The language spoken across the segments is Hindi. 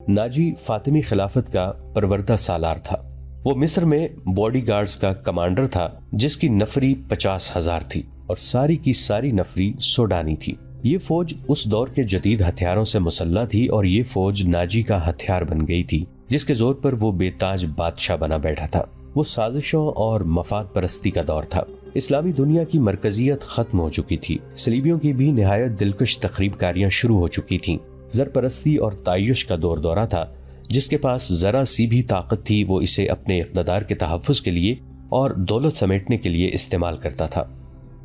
नाजी फातिमी खिलाफत का परवरदा सालार था। वो मिस्र में बॉडीगार्ड्स का कमांडर था जिसकी नफरी 50,000 थी और सारी की सारी नफरी सोडानी थी। ये फौज उस दौर के जदीद हथियारों से मुसल्ला थी और ये फौज नाजी का हथियार बन गई थी जिसके जोर पर वो बेताज बादशाह बना बैठा था। वो साजिशों और मफाद परस्ती का दौर था। इस्लामी दुनिया की मरकजियत खत्म हो चुकी थी। सलीबियों की भी निहायत दिलकश तखरीबकारियां शुरू हो चुकी थीं। ज़रपरस्ती और तायुश का दौर दौरा था। जिसके पास जरा सी भी ताकत थी वो इसे अपने इक़्तिदार के तहफ़्फ़ुज़ के लिए और दौलत समेटने के लिए इस्तेमाल करता था।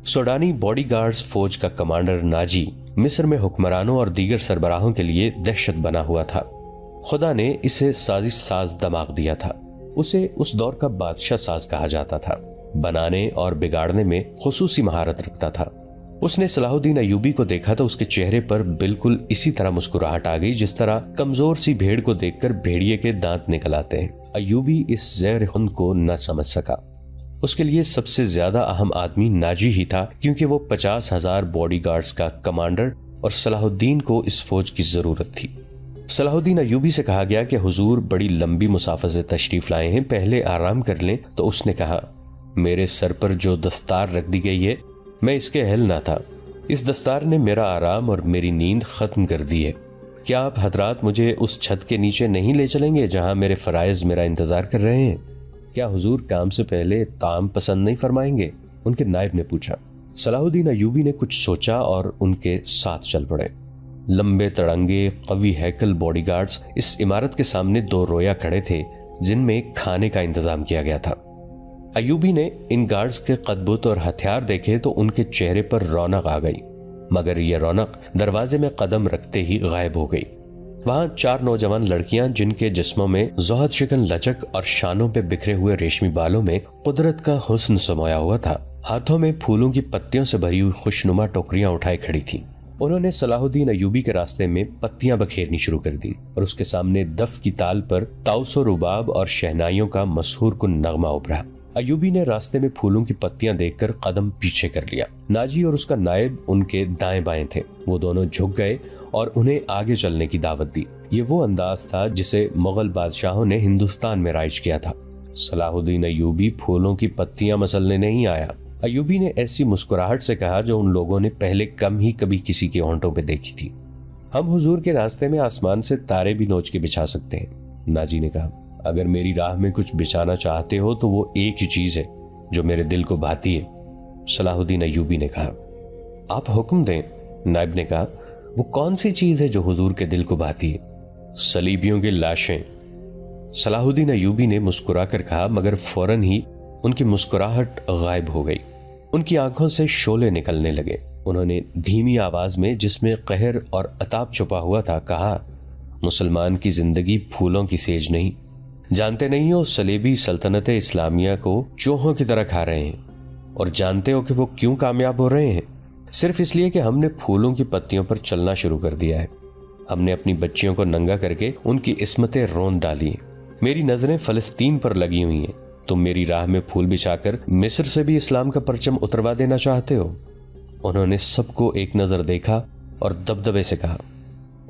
सोडानी बॉडीगार्ड्स फौज का कमांडर नाजी मिस्र में हुक्मरानों और दीगर सरबराहों के लिए दहशत बना हुआ था। खुदा ने इसे साजिश साज दिमाग दिया था। उसे उस दौर का बादशाह साज कहा जाता था। बनाने और बिगाड़ने में खुसूसी महारत रखता था। उसने सलाहुद्दीन अय्यूबी को देखा तो उसके चेहरे पर बिल्कुल इसी तरह मुस्कुराहट आ गई जिस तरह कमजोर सी भेड़ को देखकर भेड़िए के दांत निकल आते हैं। अय्यूबी इस ज़हर खुंद को न समझ सका। उसके लिए सबसे ज्यादा अहम आदमी नाजी ही था क्योंकि वो 50,000 बॉडीगार्ड्स का कमांडर और सलाहुद्दीन को इस फौज की जरूरत थी। सलाहुद्दीन अय्यूबी से कहा गया कि हुजूर बड़ी लंबी मुसाफर से तशरीफ लाए हैं, पहले आराम कर लें। तो उसने कहा, मेरे सर पर जो दस्तार रख दी गई है मैं इसके अहल ना था। इस दस्तार ने मेरा आराम और मेरी नींद खत्म कर दी है। क्या आप हजरात मुझे उस छत के नीचे नहीं ले चलेंगे जहां मेरे फराइज मेरा इंतजार कर रहे हैं? क्या हुजूर काम से पहले ताम पसंद नहीं फरमाएंगे? उनके नायब ने पूछा। सलाहुद्दीन अय्यूबी ने कुछ सोचा और उनके साथ चल पड़े। लंबे तड़ंगे कवी हैकल बॉडीगार्ड्स इस इमारत के सामने 2 रोया खड़े थे जिनमें खाने का इंतजाम किया गया था। अय्यूबी ने इन गार्ड्स के कदबुत और हथियार देखे तो उनके चेहरे पर रौनक आ गई, मगर यह रौनक दरवाजे में कदम रखते ही गायब हो गई। वहां 4 नौजवान लड़कियां जिनके जिस्मों में जोहद शिकन लचक और शानों पे बिखरे हुए रेशमी बालों में कुदरत का हुस्न समाया हुआ था, हाथों में फूलों की पत्तियों से भरी हुई खुशनुमा टोकरियां उठाए खड़ी थी। उन्होंने सलाहुद्दीन अय्यूबी के रास्ते में पत्तियां बखेरनी शुरू कर दी और उसके सामने दफ की ताल पर ताउसो रुबाब और शहनाइयों का मशहूर कुन नगमा उभरा। अय्यूबी ने रास्ते में फूलों की पत्तियां देखकर कदम पीछे कर लिया। नाजी और उसका नायब उनके दाएं बाएं थे। वो दोनों झुक गए और उन्हें आगे चलने की दावत दी। ये वो अंदाज था जिसे मुगल बादशाहों ने हिंदुस्तान में राइज किया था। सलाहुद्दीन अय्यूबी फूलों की पत्तियां मसलने नहीं आया। अय्यूबी ने ऐसी मुस्कुराहट से कहा जो उन लोगों ने पहले कम ही कभी किसी के होंठों पे देखी थी। हम हुजूर के रास्ते में आसमान से तारे भी नोच के बिछा सकते हैं। नाजी ने कहा, अगर मेरी राह में कुछ बिछाना चाहते हो तो वो एक ही चीज है जो मेरे दिल को भाती है। सलाहुद्दीन अय्यूबी ने कहा, आप हुक्म दें। नायब ने कहा, वो कौन सी चीज है जो हुजूर के दिल को भाती है? सलीबियों की लाशें। सलाहुद्दीन अय्यूबी ने मुस्कुरा कर कहा, मगर फौरन ही उनकी मुस्कुराहट गायब हो गई। उनकी आंखों से शोले निकलने लगे। उन्होंने धीमी आवाज में जिसमें कहर और अताब छुपा हुआ था कहा, मुसलमान की जिंदगी फूलों की सेज नहीं। जानते नहीं हो सलेबी सल्तनत इस्लामिया को चूहों की तरह खा रहे हैं। और जानते हो कि वो क्यों कामयाब हो रहे हैं? सिर्फ इसलिए कि हमने फूलों की पत्तियों पर चलना शुरू कर दिया है। हमने अपनी बच्चियों को नंगा करके उनकी इस्मतें रोंद डाली हैं। मेरी नजरें फलस्तीन पर लगी हुई हैं। तुम मेरी राह में फूल बिछाकर मिस्र से भी इस्लाम का परचम उतरवा देना चाहते हो? उन्होंने सबको एक नजर देखा और दबदबे से कहा,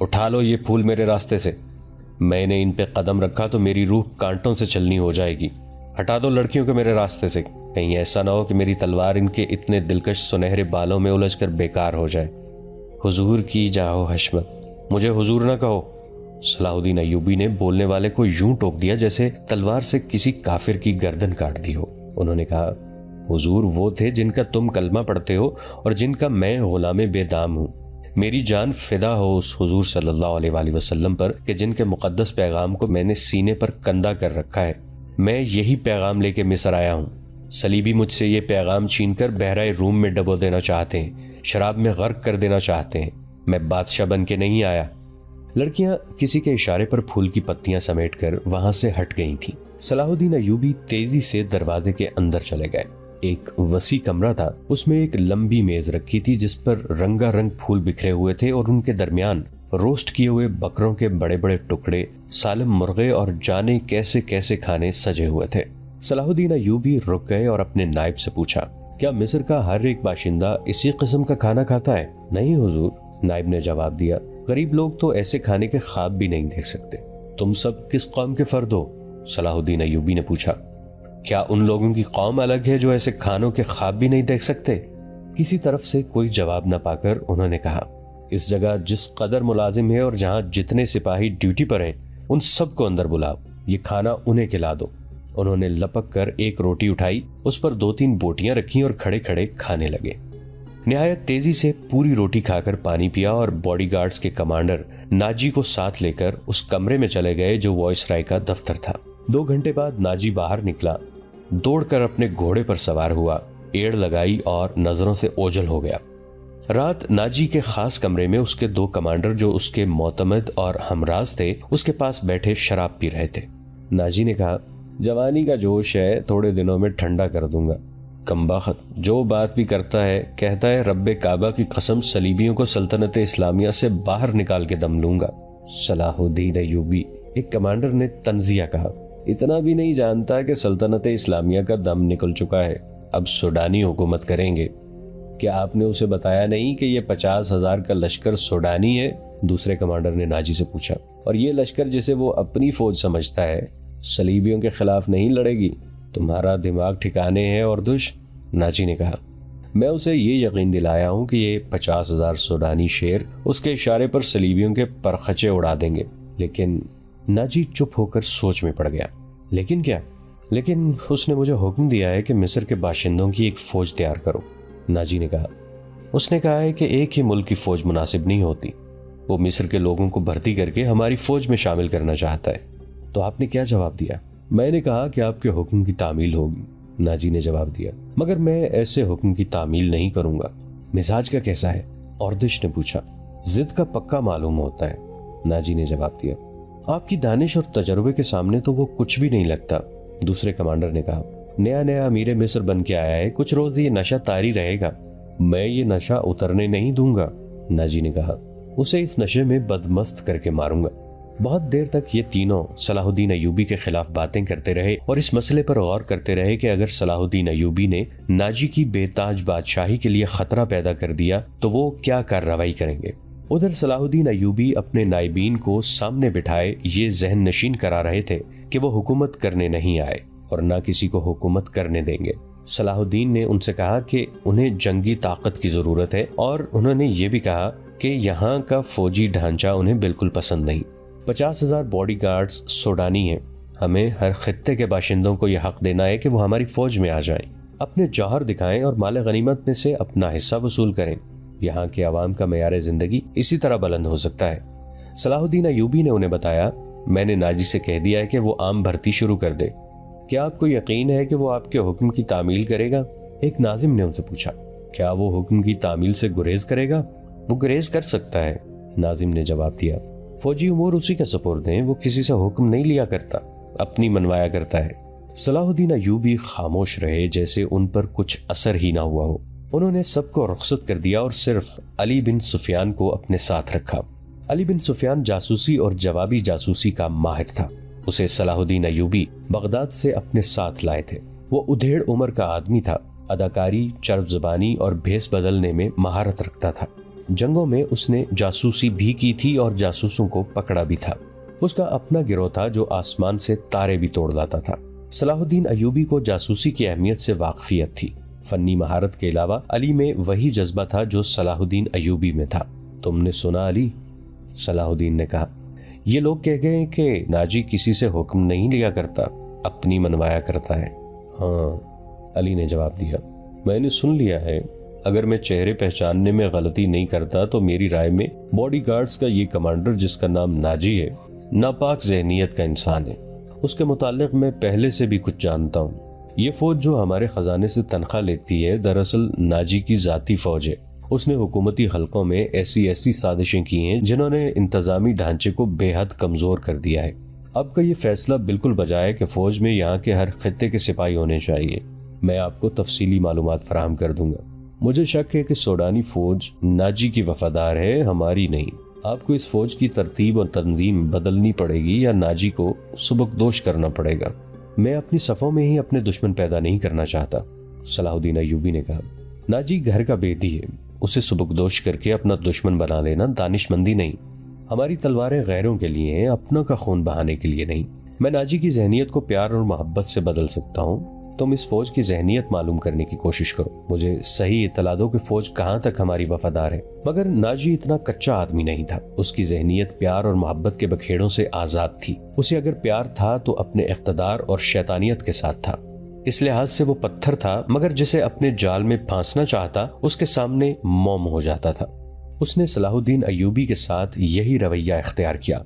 उठा लो ये फूल मेरे रास्ते से। मैंने इन पे कदम रखा तो मेरी रूह कांटों से चलनी हो जाएगी। हटा दो लड़कियों को मेरे रास्ते से। कहीं ऐसा ना हो कि मेरी तलवार इनके इतने दिलकश सुनहरे बालों में उलझकर बेकार हो जाए। हुजूर की जाओ हशमत, मुझे हुजूर ना कहो। सलाहुद्दीन अय्यूबी ने बोलने वाले को यूं टोक दिया जैसे तलवार से किसी काफिर की गर्दन काट दी हो। उन्होंने कहा, हुजूर वो थे जिनका तुम कलमा पढ़ते हो और जिनका मैं गुलाम बेदाम हूँ। मेरी जान फिदा हो उस हुजूर सल्लल्लाहु अलैहि वसल्लम पर कि जिनके मुकद्दस पैगाम को मैंने सीने पर कंधा कर रखा है। मैं यही पैगाम लेके मिस्र आया हूँ। सलीबी मुझसे ये पैगाम छीनकर बहराए रूम में डबो देना चाहते हैं, शराब में गर्क कर देना चाहते हैं। मैं बादशाह बन के नहीं आया। लड़कियां किसी के इशारे पर फूल की पत्तियां समेटकर वहां से हट गई थीं। सलाहुद्दीन अय्यूबी तेजी से दरवाजे के अंदर चले गए। एक वसी कमरा था, उसमें एक लंबी मेज रखी थी जिस पर रंगारंग फूल बिखरे हुए थे और उनके दरमियान रोस्ट किए हुए बकरों के बड़े बड़े टुकड़े, सालिम मुर्गे और जाने कैसे कैसे खाने सजे हुए थे। सलाहुद्दीन अय्यूबी रुक गए और अपने नायब से पूछा, क्या मिस्र का हर एक बाशिंदा इसी किस्म का खाना खाता है? नहीं हुजूर, नायब ने जवाब दिया, गरीब लोग तो ऐसे खाने के ख्वाब भी नहीं देख सकते। तुम सब किस कौम के फर्द हो? सलाहुद्दीन अय्यूबी ने पूछा। क्या उन लोगों की कौम अलग है जो ऐसे खानों के ख्वाब भी नहीं देख सकते? किसी तरफ से कोई जवाब न पाकर उन्होंने कहा, इस जगह जिस कदर मुलाजिम है और जहां जितने सिपाही ड्यूटी पर हैं, उन सबको अंदर बुलाओ, ये खाना उन्हें खिला दो। उन्होंने लपक कर एक रोटी उठाई, उस पर 2-3 बोटियां रखी और खड़े खड़े खाने लगे। निहायत तेजी से पूरी रोटी खाकर पानी पिया और बॉडीगार्ड्स के कमांडर नाजी को साथ लेकर उस कमरे में चले गए जो वॉइसराय का दफ्तर था। 2 घंटे बाद नाजी बाहर निकला, दौड़कर अपने घोड़े पर सवार हुआ, एड़ लगाई और नजरों से ओझल हो गया। रात नाजी के खास कमरे में उसके 2 कमांडर जो उसके मोतमद और हमराज थे उसके पास बैठे शराब पी रहे थे। नाजी ने कहा, जवानी का जोश है, थोड़े दिनों में ठंडा कर दूंगा। कमबख्त जो बात भी करता है कहता है रब्बे काबा की कसम सलीबियों को सल्तनत इस्लामिया से बाहर निकाल के दम लूंगा। सलाहुद्दीन अय्यूबी, एक कमांडर ने तंजिया कहा, इतना भी नहीं जानता कि सल्तनत इस्लामिया का दम निकल चुका है, अब सूडानी हुकूमत करेंगे। क्या आपने उसे बताया नहीं कि ये 50,000 का लश्कर सूडानी है? दूसरे कमांडर ने नाजी से पूछा। और ये लश्कर जिसे वो अपनी फौज समझता है सलीबियों के खिलाफ नहीं लड़ेगी? तुम्हारा दिमाग ठिकाने है और दुश? नाजी ने कहा, मैं उसे ये यकीन दिलाया हूं कि ये 50,000 सूडानी शेर उसके इशारे पर सलीबियों के परखचे उड़ा देंगे। लेकिन नाजी चुप होकर सोच में पड़ गया। लेकिन क्या? लेकिन उसने मुझे हुक्म दिया है कि मिस्र के बाशिंदों की एक फौज तैयार करो। नाजी ने कहा, उसने कहा है कि एक ही मुल्क की फौज मुनासिब नहीं होती, वो मिस्र के लोगों को भर्ती करके हमारी फौज में शामिल करना चाहता है। तो आपने क्या जवाब दिया? मैंने कहा कि आपके हुक्म की तामील होगी। नाजी ने जवाब दिया, मगर मैं ऐसे हुक्म की तामील नहीं करूंगा। मिजाज का कैसा है? औरदिश ने पूछा। जिद का पक्का मालूम होता है, नाजी ने जवाब दिया। आपकी दानिश और तजर्बे के सामने तो वो कुछ भी नहीं लगता, दूसरे कमांडर ने कहा। नया नया अमीर मिस्र बन के आया है, कुछ रोज ये नशा तारी रहेगा। मैं ये नशा उतरने नहीं दूंगा, नाजी ने कहा। उसे इस नशे में बदमस्त करके मारूंगा। बहुत देर तक ये तीनों सलाहुद्दीन अय्यूबी के खिलाफ बातें करते रहे और इस मसले पर गौर करते रहे कि अगर सलाहुद्दीन अय्यूबी ने नाजी की बेताज बादशाही के लिए खतरा पैदा कर दिया तो वो क्या कार्रवाई करेंगे। उधर सलाहुद्दीन अय्यूबी अपने नाइबीन को सामने बिठाए ये जहन नशीन करा रहे थे कि वो हुकूमत करने नहीं आए और ना किसी को हुकूमत करने देंगे। सलाहुद्दीन ने उनसे कहा कि उन्हें जंगी ताकत की जरूरत है और उन्होंने ये भी कहा कि यहाँ का फौजी ढांचा उन्हें बिल्कुल पसंद नहीं। 50,000 बॉडीगार्ड्स सूडानी हैं। हमें हर खित्ते के बाशिंदों को यह हक देना है कि वो हमारी फौज में आ जाएं, अपने जौहर दिखाएं और माल गनीमत में से अपना हिस्सा वसूल करें। यहाँ के अवाम का मेयार जिंदगी इसी तरह बुलंद हो सकता है। सलाहुद्दीन अय्यूबी ने उन्हें बताया, मैंने नाजी से कह दिया है कि वो आम भर्ती शुरू कर दे। क्या आपको यकीन है कि वो आपके हुक्म की तामील करेगा? एक नाजिम ने उनसे पूछा। क्या वो हुक्म की तामील से गुरेज करेगा? वो गुरेज कर सकता है, नाजिम ने जवाब दिया। फौजी उमूर उसी के सुपुर्द हैं, वो किसी से हुक्म नहीं लिया करता, अपनी मनवाया करता है। सलाहुद्दीन अय्यूबी खामोश रहे जैसे उन पर कुछ असर ही ना हुआ हो। उन्होंने सबको रुखसत कर दिया और सिर्फ अली बिन सुफियान को अपने साथ रखा। अली बिन सुफियान जासूसी और जवाबी जासूसी का माहिर था। उसे सलाहुद्दीन अय्यूबी बगदाद से अपने साथ लाए थे। वो उधेड़ उम्र का आदमी था, अदाकारी, चरब ज़बानी और भेस बदलने में महारत रखता था। जंगों में उसने जासूसी भी की थी और जासूसों को पकड़ा भी था। उसका अपना गिरोह था जो आसमान से तारे भी तोड़ लाता था। सलाहुद्दीन अय्यूबी को जासूसी की अहमियत से वाकफियत थी। फन्नी महारत के अलावा अली में वही जज्बा था जो सलाहुद्दीन अय्यूबी में था। तुमने सुना अली? सलाहुद्दीन ने कहा। ये लोग कह गए कि नाजी किसी से हुक्म नहीं लिया करता, अपनी मनवाया करता है। हाँ, अली ने जवाब दिया, मैंने सुन लिया है। अगर मैं चेहरे पहचानने में गलती नहीं करता तो मेरी राय में बॉडीगार्ड्स का ये कमांडर जिसका नाम नाजी है, नापाक ज़हनियत का इंसान है। उसके मुताल्लिक मैं पहले से भी कुछ जानता हूँ। ये फौज जो हमारे खजाने से तनख्वाह लेती है दरअसल नाजी की जाती फौज है। उसने हुकूमती हलकों में ऐसी साजिशें की हैं जिन्होंने इंतजामी ढांचे को बेहद कमजोर कर दिया है। अब का ये फैसला बिल्कुल बजा है कि फौज में यहाँ के हर खित्ते के सिपाही होने चाहिए। मैं आपको तफसीली मालूमात फराहम कर दूंगा। मुझे शक है कि सूडानी फौज नाजी की वफादार है, हमारी नहीं। आपको इस फौज की तरतीब और तंजीम बदलनी पड़ेगी या नाजी को सुबकदोश करना पड़ेगा। मैं अपनी सफ़ों में ही अपने दुश्मन पैदा नहीं करना चाहता, सलाहुद्दीन अय्यूबी ने कहा। नाजी घर का बेदी है, उसे सुबकदोश करके अपना दुश्मन बना लेना दानिशमंदी नहीं। हमारी तलवारें गैरों के लिए हैं, अपनों का खून बहाने के लिए नहीं। मैं नाजी की जहनियत को प्यार और मोहब्बत से बदल सकता हूँ। तुम इस फौज की जहनियत मालूम करने की कोशिश करो, मुझे सही इत्तला दो कि फौज कहाँ तक हमारी वफादार है। मगर नाजी इतना कच्चा आदमी नहीं था। उसकी जहनियत प्यार और मोहब्बत के बखेड़ों से आजाद थी। उसे अगर प्यार था तो अपने इख्तदार और शैतानियत के साथ था। इस लिहाज से वो पत्थर था, मगर जिसे अपने जाल में फांसना चाहता उसके सामने मौम हो जाता था। उसने सलाहुद्दीन अय्यूबी के साथ यही रवैया इख्तियार किया।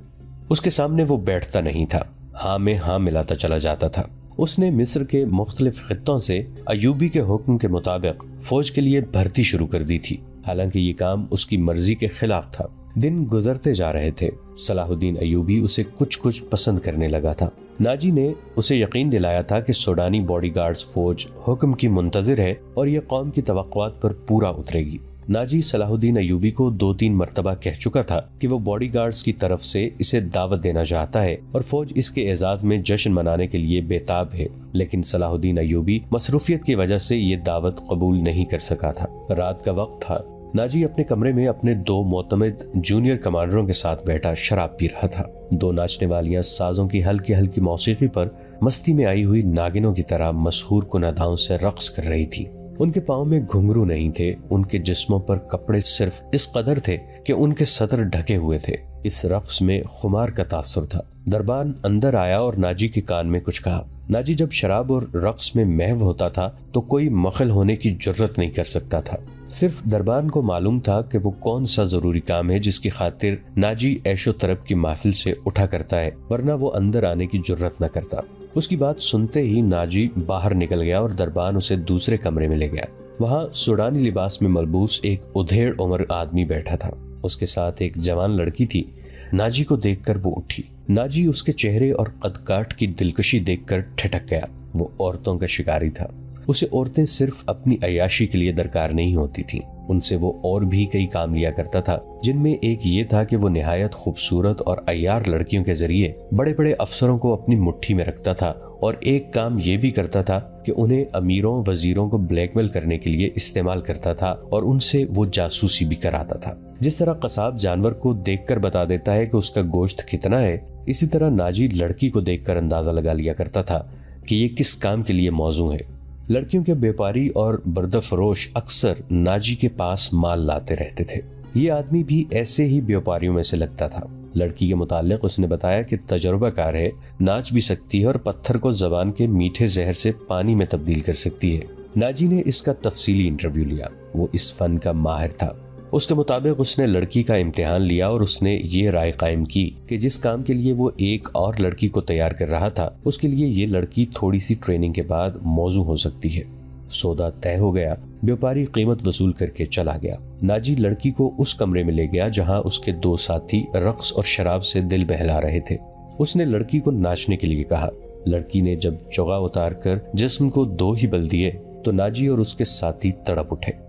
उसके सामने वो बैठता नहीं था, हाँ में हाँ मिलाता चला जाता था। उसने मिस्र के मुख्तलिफ खित्तों से अय्यूबी के हुक्म के मुताबिक फौज के लिए भर्ती शुरू कर दी थी, हालांकि ये काम उसकी मर्जी के खिलाफ था। दिन गुजरते जा रहे थे। सलाहुद्दीन अय्यूबी उसे कुछ कुछ पसंद करने लगा था। नाजी ने उसे यकीन दिलाया था कि सूडानी बॉडीगार्ड्स फौज हुक्म की मुंतजिर है और ये कौम की तवक्कुआत पर पूरा उतरेगी। नाजी सलाहुद्दीन अय्यूबी को 2-3 मरतबा कह चुका था कि वो बॉडीगार्ड्स की तरफ से इसे दावत देना चाहता है और फौज इसके एजाज में जश्न मनाने के लिए बेताब है, लेकिन सलाहुद्दीन अय्यूबी मसरूफियत की वजह से ये दावत कबूल नहीं कर सका था। रात का वक्त था। नाजी अपने कमरे में अपने 2 मोतमिद जूनियर कमांडरों के साथ बैठा शराब पी रहा था। 2 नाचने वालियां साजों की हल्की हल्की मौसीकी पर मस्ती में आई हुई नागिनों की तरह मशहूर कुनादाओं से रक्स कर रही थी। उनके पाँव में घुंघरू नहीं थे, उनके जिस्मों पर कपड़े सिर्फ इस कदर थे कि उनके सतर ढके हुए थे। इस रक्स में खुमार का तासुर था। दरबान अंदर आया और नाजी के कान में कुछ कहा। नाजी जब शराब और रक्स में महव होता था तो कोई मखल होने की जुर्रत नहीं कर सकता था। सिर्फ दरबान को मालूम था कि वो कौन सा जरूरी काम है जिसकी खातिर नाजी ऐशो तरफ की महफिल से उठा करता है, वरना वो अंदर आने की जुर्रत न करता। उसकी बात सुनते ही नाजी बाहर निकल गया और दरबान उसे दूसरे कमरे में ले गया। वहाँ सूडानी लिबास में मलबूस एक उधेड़ उम्र आदमी बैठा था। उसके साथ एक जवान लड़की थी। नाजी को देखकर वो उठी। नाजी उसके चेहरे और कद-काठ की दिलकशी देखकर ठिठक गया। वो औरतों का शिकारी था। उसे औरतें सिर्फ अपनी अय्याशी के लिए दरकार नहीं होती थीं। उनसे वो और भी कई काम लिया करता था, जिनमें एक ये था कि वो निहायत खूबसूरत और अय्यार लड़कियों के जरिए बड़े बड़े अफसरों को अपनी मुट्ठी में रखता था, और एक काम ये भी करता था कि उन्हें अमीरों वजीरों को ब्लैकमेल करने के लिए इस्तेमाल करता था और उनसे वो जासूसी भी कराता था। जिस तरह कसाब जानवर को देखकर बता देता है कि उसका गोश्त कितना है, इसी तरह नाजी लड़की को देखकर अंदाजा लगा लिया करता था कि ये किस काम के लिए मौजू है। लड़कियों के व्यापारी और बर्दफरोश अक्सर नाजी के पास माल लाते रहते थे। ये आदमी भी ऐसे ही व्यापारियों में से लगता था। लड़की के मुतालिक उसने बताया कि तजुर्बाकार है, नाच भी सकती है और पत्थर को जबान के मीठे जहर से पानी में तब्दील कर सकती है। नाजी ने इसका तफसीली इंटरव्यू लिया। वो इस फन का माहिर था। उसके मुताबिक उसने लड़की का इम्तिहान लिया और उसने ये राय कायम की कि जिस काम के लिए वो एक और लड़की को तैयार कर रहा था, उसके लिए ये लड़की थोड़ी सी ट्रेनिंग के बाद मौजू हो सकती है। सौदा तय हो गया। व्यापारी कीमत वसूल करके चला गया। नाजी लड़की को उस कमरे में ले गया जहां उसके 2 साथी रक्स और शराब से दिल बहला रहे थे। उसने लड़की को नाचने के लिए कहा। लड़की ने जब चोगा उतार कर जिस्म को 2 ही बल दिए तो नाजी और उसके साथी तड़प उठे।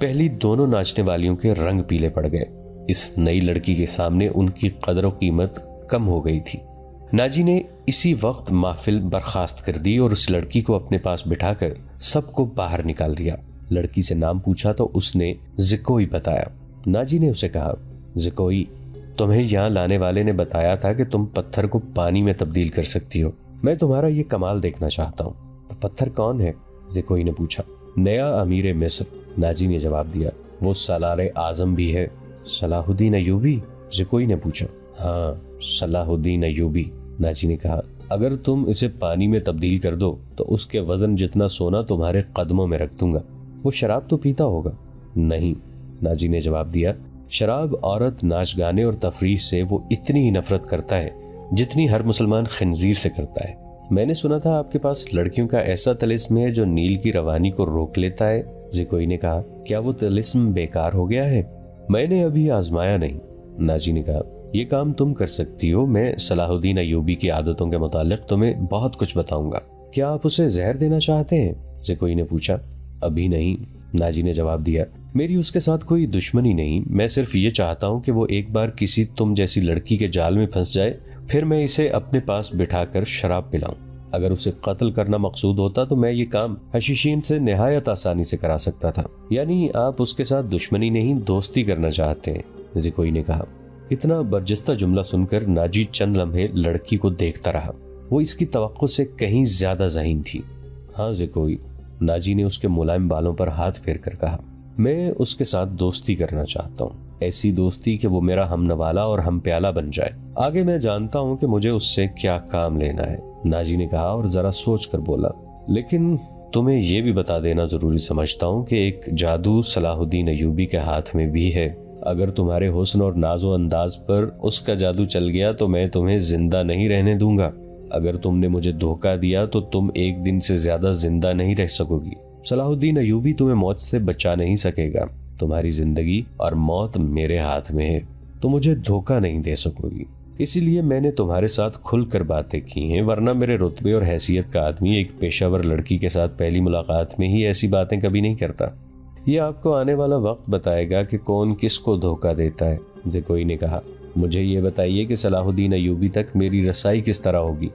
पहली दोनों नाचने वालियों के रंग पीले पड़ गए। इस नई लड़की के सामने उनकी कदर और कीमत कम हो गई थी। नाजी ने इसी वक्त महफिल बर्खास्त कर दी और उस लड़की को अपने पास बिठाकर सबको बाहर निकाल दिया। लड़की से नाम पूछा तो उसने ज़िकोई बताया। नाजी ने उसे कहा, ज़िकोई, तुम्हें यहाँ लाने वाले ने बताया था कि तुम पत्थर को पानी में तब्दील कर सकती हो। मैं तुम्हारा ये कमाल देखना चाहता हूँ। पत्थर कौन है? ज़िकोई ने पूछा। नया अमीर मिस्र, नाजी ने जवाब दिया। वो सलार आजम भी है। सलाहुद्दीन अय्यूबी? ज़िकोई ने पूछा। हाँ, सलाहुद्दीन अय्यूबी, नाजी ने कहा। अगर तुम इसे पानी में तब्दील कर दो तो उसके वजन जितना सोना तुम्हारे कदमों में रख दूंगा। वो शराब तो पीता होगा? नहीं, नाजी ने जवाब दिया। शराब, औरत, नाच गाने और तफरीह से वो इतनी ही नफरत करता है जितनी हर मुसलमान खंजीर से करता है। मैंने सुना था आपके पास लड़कियों का ऐसा तिलिस्म है जो नील की रवानी को रोक लेता है। ज़िकोई ने कहा। क्या वो तिलिस्म बेकार हो गया है? मैंने अभी आजमाया नहीं, नाजी ने कहा। ये काम तुम कर सकती हो। मैं सलाहुद्दीन अय्यूबी की आदतों के मुतालिक तुम्हें बहुत कुछ बताऊंगा। क्या आप उसे जहर देना चाहते हैं? ज़िकोई ने पूछा। अभी नहीं, नाजी ने जवाब दिया। मेरी उसके साथ कोई दुश्मनी नहीं। मैं सिर्फ ये चाहता हूँ कि वो एक बार किसी तुम जैसी लड़की के जाल में फंस जाए, फिर मैं इसे अपने पास बिठाकर शराब पिलाऊं। अगर उसे कत्ल करना मकसूद होता तो मैं ये काम हशीशीन से निहायत आसानी से करा सकता था। यानी आप उसके साथ दुश्मनी नहीं, दोस्ती करना चाहते हैं? ज़िकोई ने कहा। इतना बर्जस्ता जुमला सुनकर नाजी चंद लम्हे लड़की को देखता रहा। वो इसकी तवक्को से कहीं ज्यादा ज़हीन थी। हाँ जे कोई, नाजी ने उसके मुलायम बालों पर हाथ फेर कर कहा। मैं उसके साथ दोस्ती करना चाहता हूँ, ऐसी दोस्ती कि वो मेरा हमनवाला और हम प्याला बन जाए। आगे मैं जानता हूँ कि मुझे उससे क्या काम लेना है, नाजी ने कहा और जरा सोच कर बोला। लेकिन तुम्हें यह भी बता देना जरूरी समझता हूँ कि एक जादू सलाहुद्दीन अयूबी के हाथ में भी है। अगर तुम्हारे हुस्न और नाजो अंदाज पर उसका जादू चल गया तो मैं तुम्हें जिंदा नहीं रहने दूंगा। अगर तुमने मुझे धोखा दिया तो तुम एक दिन से ज्यादा जिंदा नहीं रह सकोगी। सलाहुद्दीन अयूबी तुम्हें मौत से बचा नहीं सकेगा। तुम्हारी जिंदगी और मौत मेरे हाथ में है, तो मुझे धोखा नहीं दे सकोगी। इसीलिए मैंने तुम्हारे साथ खुलकर बातें की हैं, वरना मेरे रुतबे और हैसियत का आदमी एक पेशावर लड़की के साथ पहली मुलाकात में ही ऐसी बातें कभी नहीं करता। ये आपको आने वाला वक्त बताएगा कि कौन किसको धोखा देता है। ज़कोई ने कहा, मुझे ये बताइए कि सलाहुद्दीन अयूबी तक मेरी रसाई किस तरह होगी।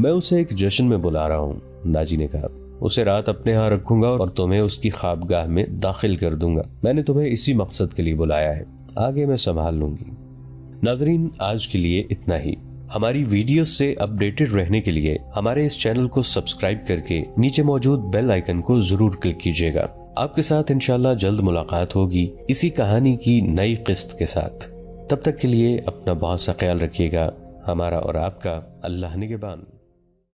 मैं उसे एक जश्न में बुला रहा हूँ, नाजी ने कहा। उसे रात अपने यहाँ रखूंगा और तुम्हें उसकी ख्वाबगाह में दाखिल कर दूंगा। मैंने तुम्हें इसी मकसद के लिए बुलाया है, आगे मैं संभाल लूंगी। नाजरीन, आज के लिए इतना ही। हमारी वीडियो से अपडेटेड रहने के लिए हमारे इस चैनल को सब्सक्राइब करके नीचे मौजूद बेल आइकन को जरूर क्लिक कीजिएगा। आपके साथ इंशाल्लाह जल्द मुलाकात होगी इसी कहानी की नई किस्त के साथ। तब तक के लिए अपना बहुत सा ख्याल रखिएगा। हमारा और आपका अल्लाह निगहबान।